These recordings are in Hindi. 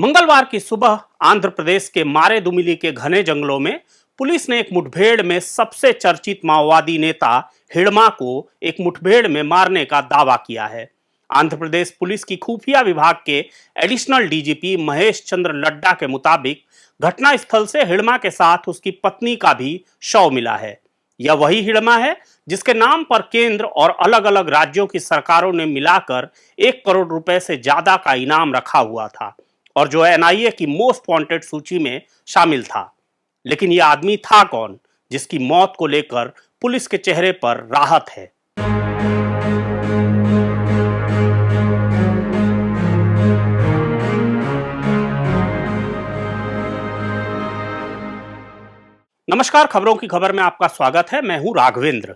मंगलवार की सुबह आंध्र प्रदेश के मारेदुमिली के घने जंगलों में पुलिस ने एक मुठभेड़ में सबसे चर्चित माओवादी नेता हिड़मा को एक मुठभेड़ में मारने का दावा किया है। आंध्र प्रदेश पुलिस की खुफिया विभाग के एडिशनल डीजीपी महेश चंद्र लड्डा के मुताबिक घटनास्थल से हिड़मा के साथ उसकी पत्नी का भी शव मिला है। यह वही हिड़मा है जिसके नाम पर केंद्र और अलग अलग राज्यों की सरकारों ने मिलाकर 1 करोड़ रुपए से ज्यादा का इनाम रखा हुआ था और जो एनआईए की मोस्ट वांटेड सूची में शामिल था। लेकिन यह आदमी था कौन जिसकी मौत को लेकर पुलिस के चेहरे पर राहत है। नमस्कार, खबरों की खबर में आपका स्वागत है। मैं हूं राघवेंद्र।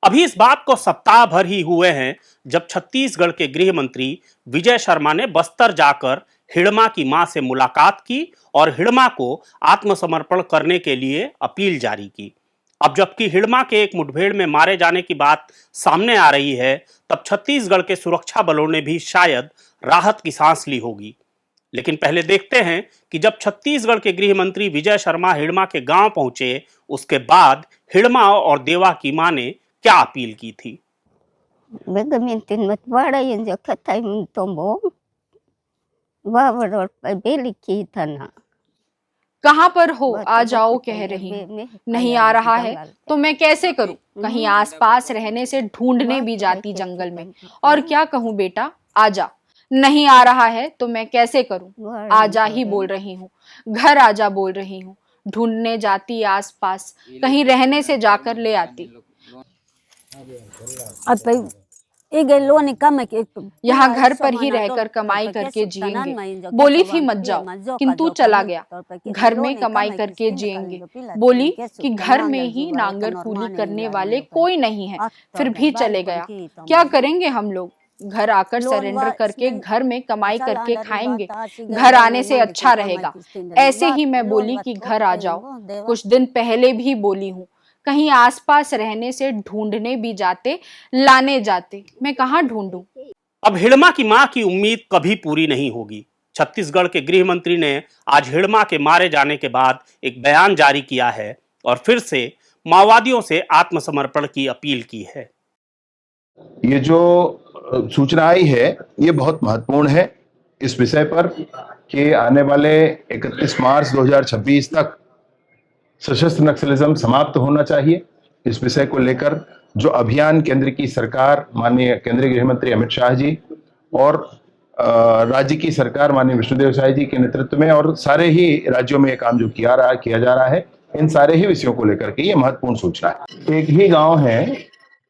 अभी इस बात को सप्ताह भर ही हुए हैं जब छत्तीसगढ़ के गृह मंत्री विजय शर्मा ने बस्तर जाकर हिड़मा की मां से मुलाकात की और हिड़मा को आत्मसमर्पण करने के लिए अपील जारी की। अब जबकि हिड़मा के एक मुठभेड़ में मारे जाने की बात सामने आ रही है, तब छत्तीसगढ़ के सुरक्षा बलों ने भी शायद राहत की सांस ली होगी। लेकिन पहले देखते हैं कि जब छत्तीसगढ़ के गृह मंत्री विजय शर्मा हिड़मा के गांव पहुंचे, उसके बाद हिड़मा और देवा की मां ने क्या अपील की थी। कहाँ पर हो, आ जाओ कह रही हूँ। नहीं आ रहा है तो मैं कैसे करूँ? कहीं आसपास रहने से ढूंढने भी जाती जंगल में। और क्या कहूँ बेटा, आजा। नहीं आ रहा है तो मैं कैसे करूँ? आजा ही बोल रही हूँ, घर आजा बोल रही हूँ। ढूंढने जाती आसपास, कहीं रहने से जाकर ले आती। यहाँ घर पर ही रहकर कमाई करके जिएंगे। बोली थी मत जाओ, किंतु चला गया। घर में कमाई करके जिएंगे। बोली कि घर में ही नांगर कूली करने वाले कोई नहीं है, फिर भी चले गया। क्या करेंगे हम लोग? घर आकर सरेंडर करके घर में कमाई करके खाएंगे। घर आने से अच्छा रहेगा। ऐसे ही मैं बोली कि घर आ जाओ। कुछ दिन पहले भी बोली हूँ, कहीं आसपास रहने से ढूंढने भी जाते, लाने जाते। मैं कहाँ ढूंढूं? अब हिड़मा की मां की उम्मीद कभी पूरी नहीं होगी। छत्तीसगढ़ के गृह मंत्री ने आज हिड़मा के मारे जाने के बाद एक बयान जारी किया है और फिर से माओवादियों से आत्मसमर्पण की अपील की है। ये जो सूचना आई है ये बहुत महत्वपूर्ण है इस विषय पर कि आने वाले 31 मार्च 2026 तक सशस्त्र नक्सलिज्म समाप्त होना चाहिए। इस विषय को लेकर जो अभियान केंद्र की सरकार, माननीय केंद्रीय गृह मंत्री अमित शाह जी और राज्य की सरकार माननीय विष्णुदेव साय जी के नेतृत्व में और सारे ही राज्यों में ये काम जो किया जा रहा है, इन सारे ही विषयों को लेकर के ये महत्वपूर्ण सूचना है। एक ही गांव है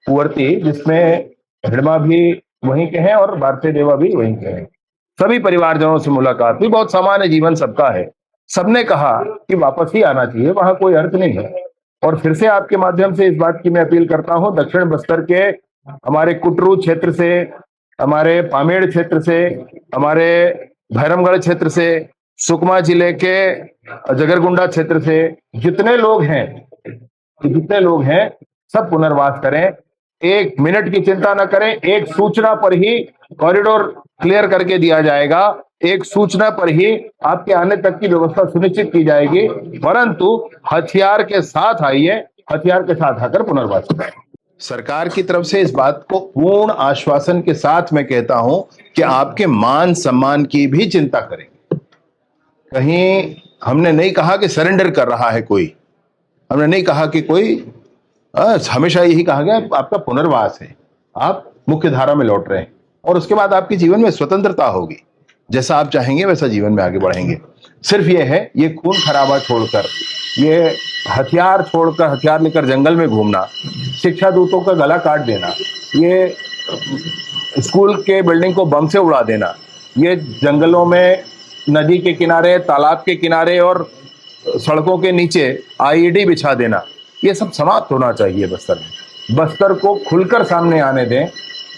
पुअर्ती, जिसमें हिड़मा भी वहीं के हैं और भारतीय देवा भी वहीं के हैं। सभी परिवारजनों से मुलाकात हुई। बहुत सामान्य जीवन सबका है। सबने कहा कि वापस ही आना चाहिए, वहां कोई अर्थ नहीं है। और फिर से आपके माध्यम से इस बात की मैं अपील करता हूं, दक्षिण बस्तर के हमारे कुटरू क्षेत्र से, हमारे पामेड़ क्षेत्र से, हमारे भैरमगढ़ क्षेत्र से, सुकमा जिले के जगरगुंडा क्षेत्र से जितने लोग हैं सब पुनर्वास करें। 1 मिनट की चिंता न करें। एक सूचना पर ही कॉरिडोर क्लियर करके दिया जाएगा। एक सूचना पर ही आपके आने तक की व्यवस्था सुनिश्चित की जाएगी। परंतु हथियार के साथ आइए, हथियार के साथ आकर पुनर्वास करें। सरकार की तरफ से इस बात को पूर्ण आश्वासन के साथ मैं कहता हूं कि आपके मान सम्मान की भी चिंता करेंगे। कहीं हमने नहीं कहा कि सरेंडर कर रहा है कोई, हमने नहीं कहा कि कोई, हमेशा यही कहा गया आपका पुनर्वास है, आप मुख्य धारा में लौट रहे हैं और उसके बाद आपके जीवन में स्वतंत्रता होगी। जैसा आप चाहेंगे वैसा जीवन में आगे बढ़ेंगे। सिर्फ ये है, ये खून खराबा छोड़कर, ये हथियार छोड़कर, हथियार लेकर जंगल में घूमना, शिक्षा दूतों का गला काट देना, ये स्कूल के बिल्डिंग को बम से उड़ा देना, ये जंगलों में नदी के किनारे, तालाब के किनारे और सड़कों के नीचे आईईडी बिछा देना, ये सब समाप्त होना चाहिए। बस्तर को खुलकर सामने आने दें।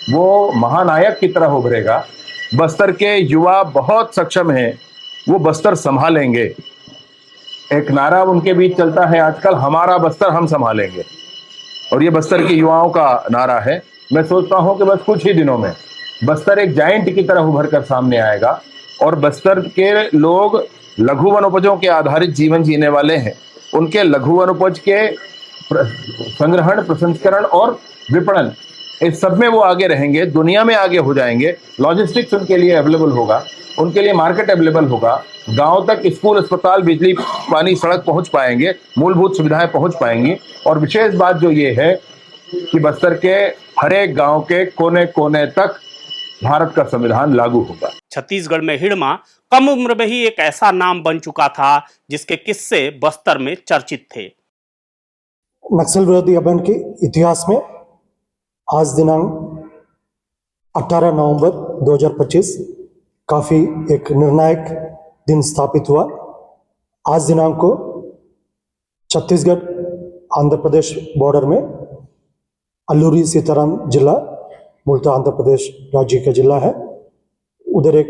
वो महानायक की तरह उभरेगा। बस्तर के युवा बहुत सक्षम हैं, वो बस्तर संभालेंगे। एक नारा उनके बीच चलता है आजकल, हमारा बस्तर हम संभालेंगे, और ये बस्तर के युवाओं का नारा है। मैं सोचता हूं कि बस कुछ ही दिनों में बस्तर एक जायंट की तरह उभर कर सामने आएगा और बस्तर के लोग लघु वनोपजों के आधारित जीवन जीने वाले हैं। उनके लघु वनोपज के संग्रहण, प्रसंस्करण और विपणन, इस सब में वो आगे रहेंगे, दुनिया में आगे हो जाएंगे। लॉजिस्टिक्स उनके लिए अवेलेबल होगा, उनके लिए मार्केट अवेलेबल होगा, गांव तक स्कूल, अस्पताल, बिजली, पानी, सड़क पहुंच पाएंगे, मूलभूत सुविधाएं पहुंच पाएंगी। और विशेष बात जो ये है कि बस्तर के हर एक गांव के कोने कोने तक भारत का संविधान लागू होगा। छत्तीसगढ़ में हिड़मा कम उम्र में ही एक ऐसा नाम बन चुका था जिसके किस्से बस्तर में चर्चित थे। नक्सल विरोधी अभियान के इतिहास में आज दिनांक 18 नवंबर 2025 काफ़ी एक निर्णायक दिन स्थापित हुआ। आज दिनांक को छत्तीसगढ़ आंध्र प्रदेश बॉर्डर में अल्लूरी सीताराम जिला, मूलतः आंध्र प्रदेश राज्य का जिला है, उधर एक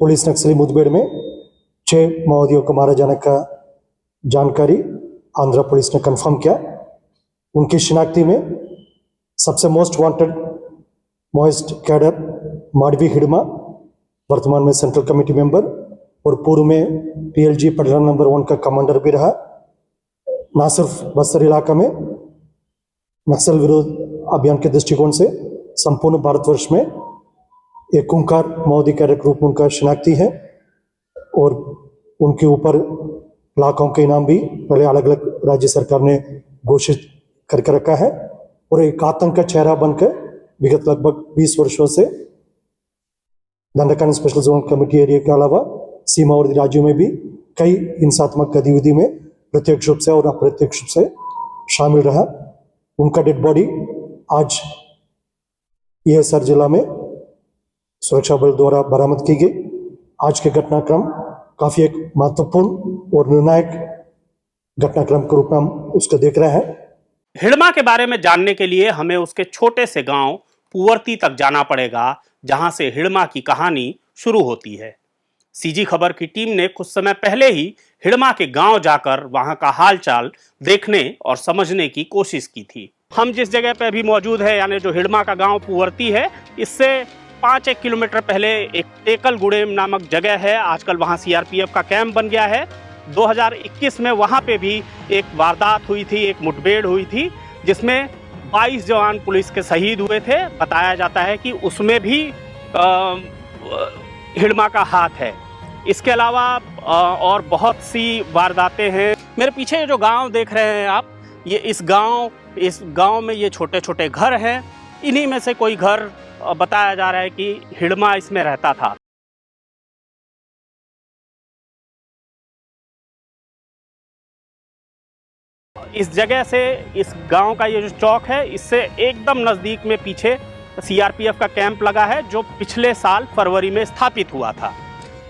पुलिस नक्सली मुठभेड़ में 6 माओवादियों को मारे जाने का जानकारी आंध्र पुलिस ने कंफर्म किया। उनकी शिनाख्ती में सबसे most wanted Maoist cadre Madvi Hidma, वर्तमान में सेंट्रल कमेटी मेंबर और पूर्व में PLG पटना नंबर 1 का कमांडर भी रहा। ना सिर्फ बस्तर इलाका में नक्सल विरोध अभियान के दृष्टिकोण से संपूर्ण भारतवर्ष में एक खूंखार माओवादी कैडर के रूप में उनका शिनाख्ती है और उनके ऊपर लाखों के इनाम भी पहले अलग अलग राज्य सरकार ने घोषित करके रखा है और एक आतंक का चेहरा बनकर विगत लगभग 20 वर्षों से दंडकांड स्पेशल जोन कमेटी एरिया के अलावा सीमावर्ती राज्यों में भी कई हिंसात्मक गतिविधि में प्रत्यक्ष रूप से और अप्रत्यक्ष रूप से शामिल रहा। उनका डेड बॉडी आज ESR जिला में सुरक्षा बल द्वारा बरामद की गई। आज के घटनाक्रम काफी एक महत्वपूर्ण और निर्णायक घटनाक्रम के रूप में हम उसको देख रहे हैं। हिड़मा के बारे में जानने के लिए हमें उसके छोटे से गांव पुअर्ती तक जाना पड़ेगा, जहां से हिड़मा की कहानी शुरू होती है। CG खबर की टीम ने कुछ समय पहले ही हिड़मा के गांव जाकर वहां का हालचाल देखने और समझने की कोशिश की थी। हम जिस जगह पे अभी मौजूद है, यानी जो हिड़मा का गांव पुअर्ती है, इससे 5-1 किलोमीटर पहले एक टेकल गुड़ेम नामक जगह है। आजकल वहां CRPF का कैंप बन गया है। 2021 में वहां पे भी एक वारदात हुई थी, एक मुठभेड़ हुई थी, जिसमें 22 जवान पुलिस के शहीद हुए थे। बताया जाता है कि उसमें भी हिड़मा का हाथ है। इसके अलावा और बहुत सी वारदातें हैं। मेरे पीछे जो गांव देख रहे हैं आप, ये इस गांव में ये छोटे छोटे घर हैं। इन्हीं में से कोई घर बताया जा रहा है कि हिड़मा इसमें रहता था। इस जगह से, इस गांव का ये जो चौक है, इससे एकदम नज़दीक में पीछे CRPF का कैंप लगा है, जो पिछले साल फरवरी में स्थापित हुआ था।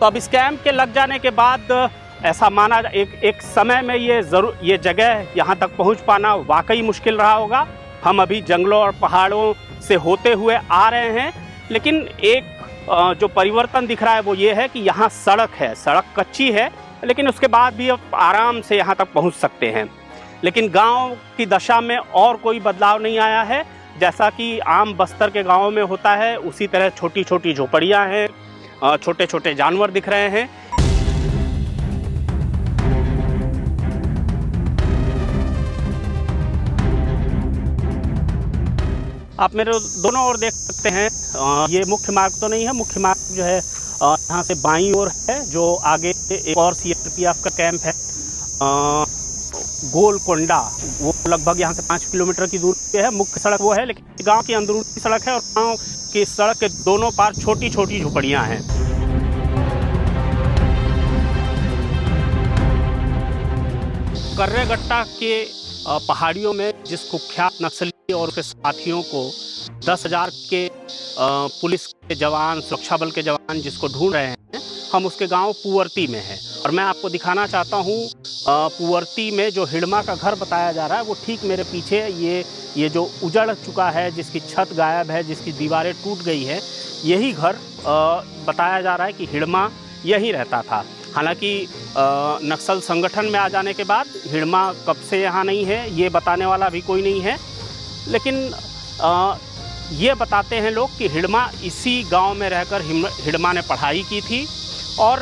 तो अब इस कैंप के लग जाने के बाद ऐसा माना एक समय में ये जगह यहाँ तक पहुँच पाना वाकई मुश्किल रहा होगा। हम अभी जंगलों और पहाड़ों से होते हुए आ रहे हैं, लेकिन एक जो परिवर्तन दिख रहा है वो ये है कि यहाँ सड़क है। सड़क कच्ची है, लेकिन उसके बाद भी आप आराम से यहाँ तक पहुँच सकते हैं। लेकिन गांव की दशा में और कोई बदलाव नहीं आया है। जैसा कि आम बस्तर के गांवों में होता है, उसी तरह छोटी छोटी झोपड़ियाँ हैं, छोटे छोटे जानवर दिख रहे हैं। आप मेरे दोनों ओर देख सकते हैं। ये मुख्य मार्ग तो नहीं है। मुख्य मार्ग जो है यहाँ से बाईं ओर है, जो आगे एक और CRPF का कैंप है, गोलकोंडा। वो लगभग यहाँ से 5 किलोमीटर की दूरी पे है। मुख्य सड़क वो है, लेकिन गांव की अंदरूनी सड़क है और गांव की सड़क के दोनों पार छोटी छोटी झोपड़ियाँ हैं। कर्रेगट्टा के पहाड़ियों में जिस कुख्यात नक्सली और उसके साथियों को 10,000 के पुलिस के जवान, सुरक्षा बल के जवान जिसको ढूंढ रहे हैं, हम उसके गांव पुअर्ती में हैं। और मैं आपको दिखाना चाहता हूं पुअर्ती में जो हिड़मा का घर बताया जा रहा है, वो ठीक मेरे पीछे ये जो उजड़ चुका है, जिसकी छत गायब है, जिसकी दीवारें टूट गई है, यही घर बताया जा रहा है कि हिड़मा यहीं रहता था। हालांकि नक्सल संगठन में आ जाने के बाद हिड़मा कब से यहाँ नहीं है ये बताने वाला भी कोई नहीं है, लेकिन ये बताते हैं लोग कि हिड़मा इसी गांव में रहकर हिड़मा ने पढ़ाई की थी और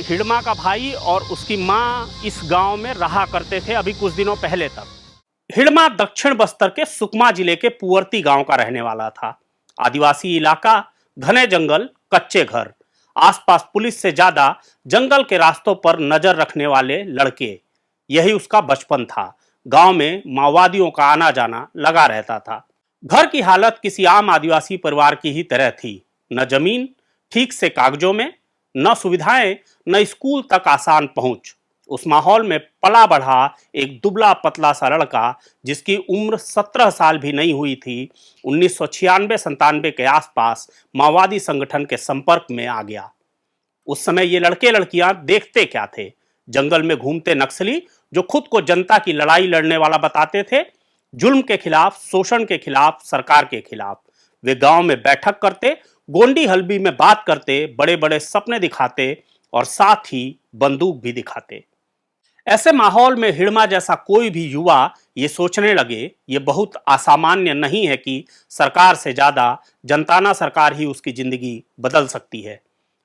हिडमा का भाई और उसकी माँ इस गांव में रहा करते थे अभी कुछ दिनों पहले तक। हिडमा दक्षिण बस्तर के सुकमा जिले के पुअर्ती गांव का रहने वाला था। आदिवासी इलाका, घने जंगल, कच्चे घर, आसपास पुलिस से ज्यादा जंगल के रास्तों पर नजर रखने वाले लड़के, यही उसका बचपन था। गांव में माओवादियों का आना जाना लगा रहता था। घर की हालत किसी आम आदिवासी परिवार की ही तरह थी। न जमीन ठीक से कागजों में, न सुविधाएं, न स्कूल तक आसान पहुंच। उस माहौल में पला बढ़ा एक दुबला पतला सा लड़का, जिसकी उम्र 17 साल भी नहीं हुई थी, 1996-97 के आसपास माओवादी संगठन के संपर्क में आ गया। उस समय ये लड़के लड़कियां देखते क्या थे? जंगल में घूमते नक्सली जो खुद को जनता की लड़ाई लड़ने वाला बताते थे, जुल्म के खिलाफ, शोषण के खिलाफ, सरकार के खिलाफ। वे गांव में बैठक करते, गोंडी हलबी में बात करते, बड़े बड़े सपने दिखाते और साथ ही बंदूक भी दिखाते। ऐसे माहौल में हिडमा जैसा कोई भी युवा ये सोचने लगे, ये बहुत असामान्य नहीं है कि सरकार से ज्यादा जनताना सरकार ही उसकी जिंदगी बदल सकती है।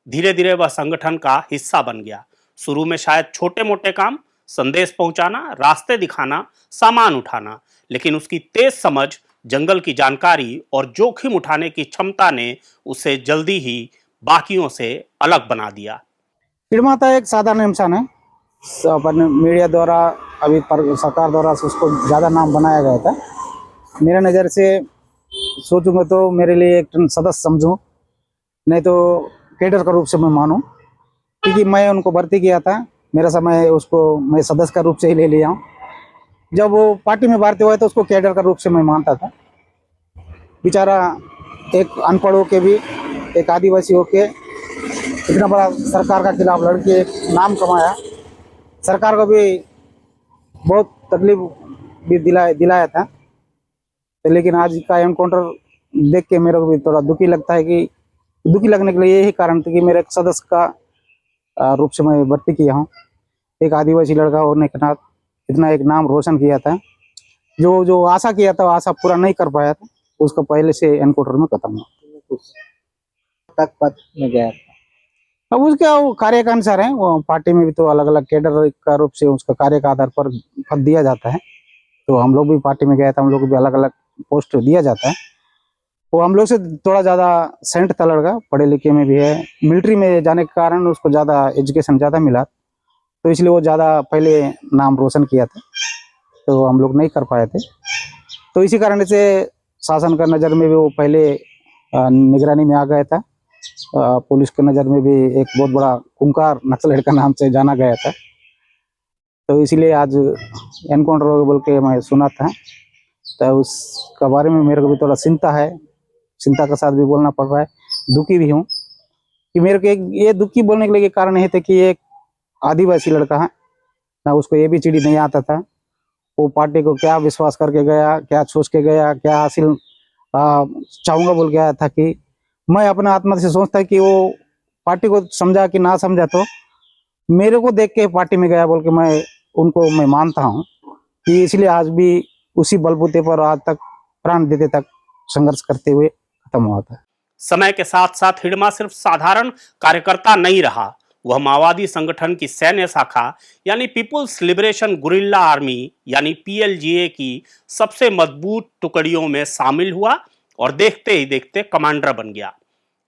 धीरे धीरे वह संगठन का हिस्सा बन गया। शुरू में शायद छोटे मोटे काम, संदेश पहुंचाना, रास्ते दिखाना, सामान उठाना, लेकिन उसकी तेज समझ, जंगल की जानकारी और जोखिम उठाने की क्षमता ने उसे जल्दी ही बाकियों से अलग बना दिया। हिडमा था एक साधारण इंसान है। अपन मीडिया द्वारा अभी सरकार द्वारा उसको ज़्यादा नाम बनाया गया था। मेरे नज़र से सोचूंगा तो मेरे लिए एक सदस्य समझूं, नहीं तो कैडर का रूप से मैं मानूं, क्योंकि मैं उनको भर्ती किया था। मेरा समय उसको मैं सदस्य का रूप से ही ले लिया हूँ। जब वो पार्टी में भर्ती हुआ तो उसको कैडर का रूप से मैं मानता था। बेचारा एक अनपढ़ होके भी, एक आदिवासी होके इतना बड़ा सरकार का खिलाफ लड़के नाम कमाया। सरकार को भी बहुत तकलीफ भी दिलाया था। तो लेकिन आज का एनकाउंटर देख के मेरे को भी थोड़ा दुखी लगता है कि दुखी लगने के लिए यही कारण था कि मेरे एक सदस्य का रूप से मैं भर्ती किया हूँ। एक आदिवासी लड़का होने के नाते इतना एक नाम रोशन किया था। जो आशा किया था, आशा पूरा नहीं कर पाया था, उसका पहले से एनकाउंटर में खत्म हुआ। तक पद में गया था। अब उसका वो कार्य के अनुसार है। वो पार्टी में भी तो अलग अलग कैडर का रूप से उसका कार्य के आधार पर पद दिया जाता है। तो हम लोग भी पार्टी में गए थे, हम लोग को भी अलग अलग पोस्ट दिया जाता है। वो हम लोग से थोड़ा ज़्यादा सेंट था लड़का, पढ़े लिखे में भी है। मिलिट्री में जाने के कारण उसको ज़्यादा एजुकेशन ज़्यादा मिला, तो इसलिए वो ज़्यादा पहले नाम रोशन किया था, तो हम लोग नहीं कर पाए थे। तो इसी कारण से शासन का नज़र में भी वो पहले निगरानी में आ गया था। पुलिस के नज़र में भी एक बहुत बड़ा खूंखार नक्सलेट का नाम से जाना गया था। तो इसीलिए आज एनकाउंटर हो बोल के मैं सुना था, तो उसका बारे में मेरे को भी थोड़ा चिंता है। चिंता के साथ भी बोलना पड़ रहा है, दुखी भी हूँ कि मेरे को ये दुखी बोलने के लिए कारण ये थे कि एक आदिवासी लड़का है ना, उसको ABCD नहीं आता था। वो पार्टी को क्या विश्वास करके गया, क्या सोच के गया, क्या हासिल चाहूँगा बोल के आया था कि मैं अपने आत्मा से सोचता कि वो पार्टी को समझा कि ना समझा, तो मेरे को देख के पार्टी में गया बोल के मैं मानता हूँ कि इसलिए आज भी उसी बलबूते पर आज तक प्राण देते तक संघर्ष करते हुए खत्म हुआ था। समय के साथ साथ हिडमा सिर्फ साधारण कार्यकर्ता नहीं रहा, वह माओवादी संगठन की सैन्य शाखा यानी पीपुल्स लिबरेशन गुरिल्ला आर्मी यानी PLGA की सबसे मजबूत टुकड़ियों में शामिल हुआ और देखते ही देखते कमांडर बन गया।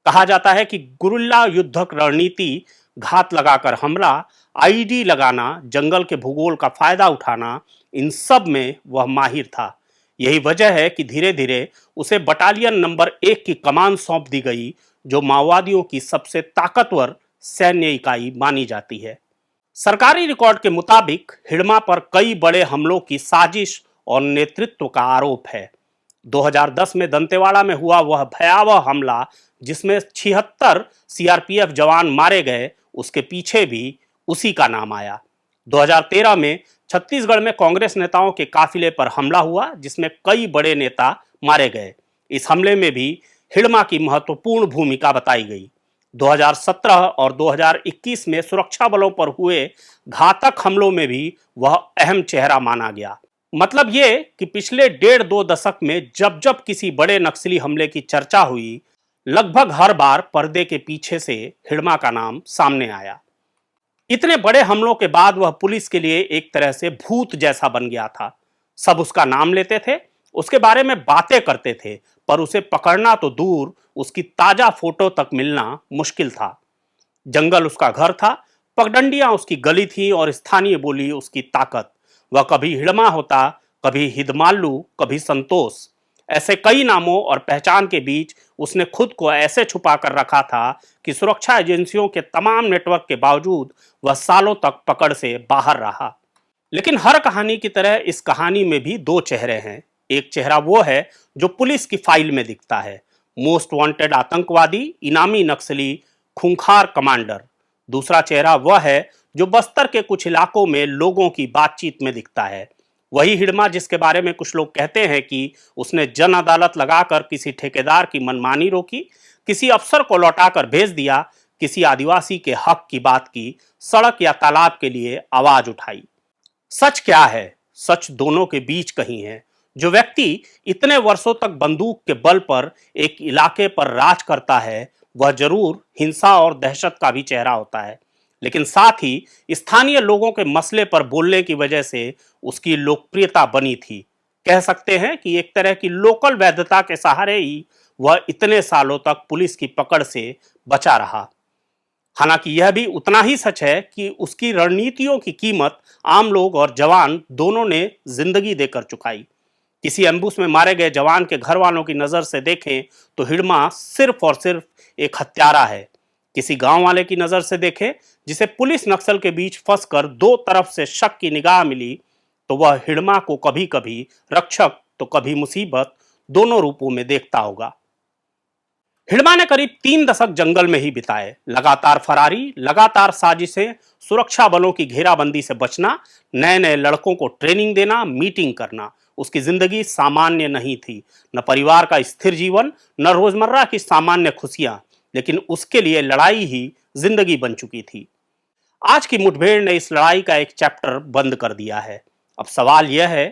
कहा जाता है कि गुरिल्ला युद्धक रणनीति, घात लगाकर हमला, IED लगाना, जंगल के भूगोल का फायदा उठाना, इन सब में वह माहिर था। यही वजह है कि धीरे धीरे उसे बटालियन नंबर 1 की कमान सौंप दी गई, जो माओवादियों की सबसे ताकतवर सैन्य इकाई मानी जाती है। सरकारी रिकॉर्ड के मुताबिक हिडमा पर कई बड़े हमलों की साजिश और नेतृत्व का आरोप है। 2010 में दंतेवाड़ा में हुआ वह भयावह हमला, जिसमें 76 CRPF जवान मारे गए, उसके पीछे भी उसी का नाम आया। 2013 में छत्तीसगढ़ में कांग्रेस नेताओं के काफिले पर हमला हुआ, जिसमें कई बड़े नेता मारे गए। इस हमले में भी हिडमा की महत्वपूर्ण भूमिका बताई गई। 2017 और 2021 में सुरक्षा बलों पर हुए घातक हमलों में भी वह अहम चेहरा माना गया। मतलब ये कि पिछले 1.5-2 दशक में जब जब किसी बड़े नक्सली हमले की चर्चा हुई, लगभग हर बार पर्दे के पीछे से हिड़मा का नाम सामने आया। इतने बड़े हमलों के बाद वह पुलिस के लिए एक तरह से भूत जैसा बन गया था। सब उसका नाम लेते थे, उसके बारे में बातें करते थे, पर उसे पकड़ना तो दूर, उसकी ताजा फोटो तक मिलना मुश्किल था। जंगल उसका घर था, पगडंडियां उसकी गली थी और स्थानीय बोली उसकी ताकत। वह कभी हिड़मा होता, कभी हिदमालू, कभी संतोष। ऐसे कई नामों और पहचान के बीच उसने खुद को ऐसे छुपा कर रखा था कि सुरक्षा एजेंसियों के तमाम नेटवर्क के बावजूद वह सालों तक पकड़ से बाहर रहा। लेकिन हर कहानी की तरह इस कहानी में भी दो चेहरे हैं। एक चेहरा वो है जो पुलिस की फाइल में दिखता है, मोस्ट वांटेड आतंकवादी, इनामी नक्सली, खूंखार कमांडर। दूसरा चेहरा वह है जो बस्तर के कुछ इलाकों में लोगों की बातचीत में दिखता है। वही हिड़मा जिसके बारे में कुछ लोग कहते हैं कि उसने जन अदालत लगाकर किसी ठेकेदार की मनमानी रोकी, किसी अफसर को लौटाकर भेज दिया, किसी आदिवासी के हक की बात की, सड़क या तालाब के लिए आवाज उठाई। सच क्या है? सच दोनों के बीच कहीं है। जो व्यक्ति इतने वर्षों तक बंदूक के बल पर एक इलाके पर राज करता है, वह जरूर हिंसा और दहशत का भी चेहरा होता है, लेकिन साथ ही स्थानीय लोगों के मसले पर बोलने की वजह से उसकी लोकप्रियता बनी थी। कह सकते हैं कि एक तरह की लोकल वैधता के सहारे ही वह इतने सालों तक पुलिस की पकड़ से बचा रहा। हालांकि यह भी उतना ही सच है कि उसकी रणनीतियों की कीमत आम लोग और जवान दोनों ने जिंदगी देकर चुकाई। किसी एम्बुश में मारे गए जवान के घर वालों की नजर से देखें तो हिड़मा सिर्फ और सिर्फ एक हत्यारा है। किसी गांव वाले की नजर से देखें जिसे पुलिस नक्सल के बीच फंसकर दो तरफ से शक की निगाह मिली, तो वह हिड़मा को कभी कभी रक्षक तो कभी मुसीबत, दोनों रूपों में देखता होगा। हिड़मा ने करीब 3 दशक जंगल में ही बिताए। लगातार फरारी, लगातार साजिशें, सुरक्षा बलों की घेराबंदी से बचना, नए नए लड़कों को ट्रेनिंग देना, मीटिंग करना। उसकी जिंदगी सामान्य नहीं थी, न परिवार का स्थिर जीवन, न रोजमर्रा की सामान्य खुशियां, लेकिन उसके लिए लड़ाई ही जिंदगी बन चुकी थी। आज की मुठभेड़ ने इस लड़ाई का एक चैप्टर बंद कर दिया है। अब सवाल यह है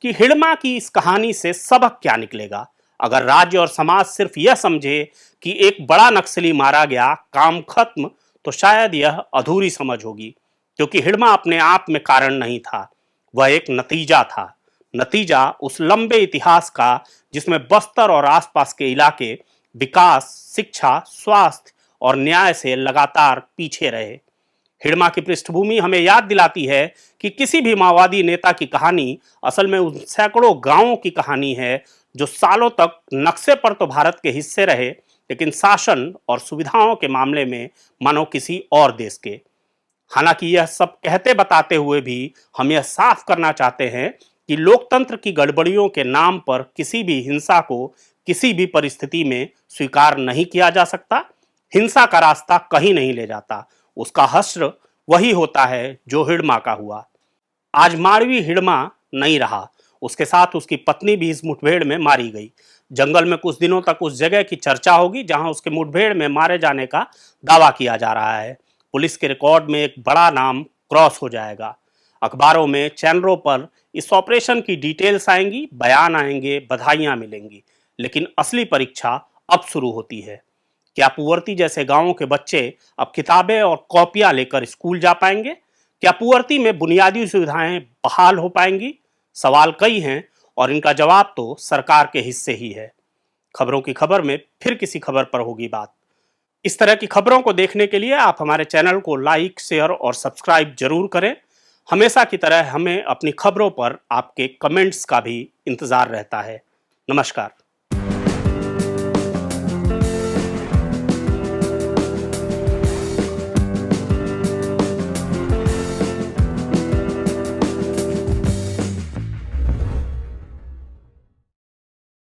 कि हिड़मा की इस कहानी से सबक क्या निकलेगा। अगर राज्य और समाज सिर्फ यह समझे कि एक बड़ा नक्सली मारा गया, काम खत्म, तो शायद यह अधूरी समझ होगी, क्योंकि हिड़मा अपने आप में कारण नहीं था, वह एक नतीजा था। नतीजा उस लंबे इतिहास का जिसमें बस्तर और आसपास के इलाके विकास, शिक्षा, स्वास्थ्य और न्याय से लगातार पीछे रहे। हिड़मा की पृष्ठभूमि हमें याद दिलाती है कि किसी भी माओवादी नेता की कहानी असल में उन सैकड़ों गांवों की कहानी है जो सालों तक नक्शे पर तो भारत के हिस्से रहे, लेकिन शासन और सुविधाओं के मामले में मानो किसी और देश के। हालांकि यह सब कहते बताते हुए भी हम यह साफ करना चाहते हैं कि लोकतंत्र की गड़बड़ियों के नाम पर किसी भी हिंसा को किसी भी परिस्थिति में स्वीकार नहीं किया जा सकता। हिंसा का रास्ता कहीं नहीं ले जाता, उसका हश्र वही होता है जो हिड़मा का हुआ। आज मारवी हिड़मा नहीं रहा, उसके साथ उसकी पत्नी भी इस मुठभेड़ में मारी गई। जंगल में कुछ दिनों तक उस जगह की चर्चा होगी जहां उसके मुठभेड़ में मारे जाने का दावा किया जा रहा है। पुलिस के रिकॉर्ड में एक बड़ा नाम क्रॉस हो जाएगा। अखबारों में, चैनलों पर इस ऑपरेशन की डिटेल्स आएंगी, बयान आएंगे, बधाइयां मिलेंगी, लेकिन असली परीक्षा अब शुरू होती है। क्या पुअर्ती जैसे गांवों के बच्चे अब किताबें और कॉपियां लेकर स्कूल जा पाएंगे? क्या पुअर्ती में बुनियादी सुविधाएं बहाल हो पाएंगी? सवाल कई हैं और इनका जवाब तो सरकार के हिस्से ही है। खबरों की खबर में फिर किसी खबर पर होगी बात। इस तरह की खबरों को देखने के लिए आप हमारे चैनल को लाइक, शेयर और सब्सक्राइब जरूर करें। हमेशा की तरह हमें अपनी खबरों पर आपके कमेंट्स का भी इंतजार रहता है। नमस्कार।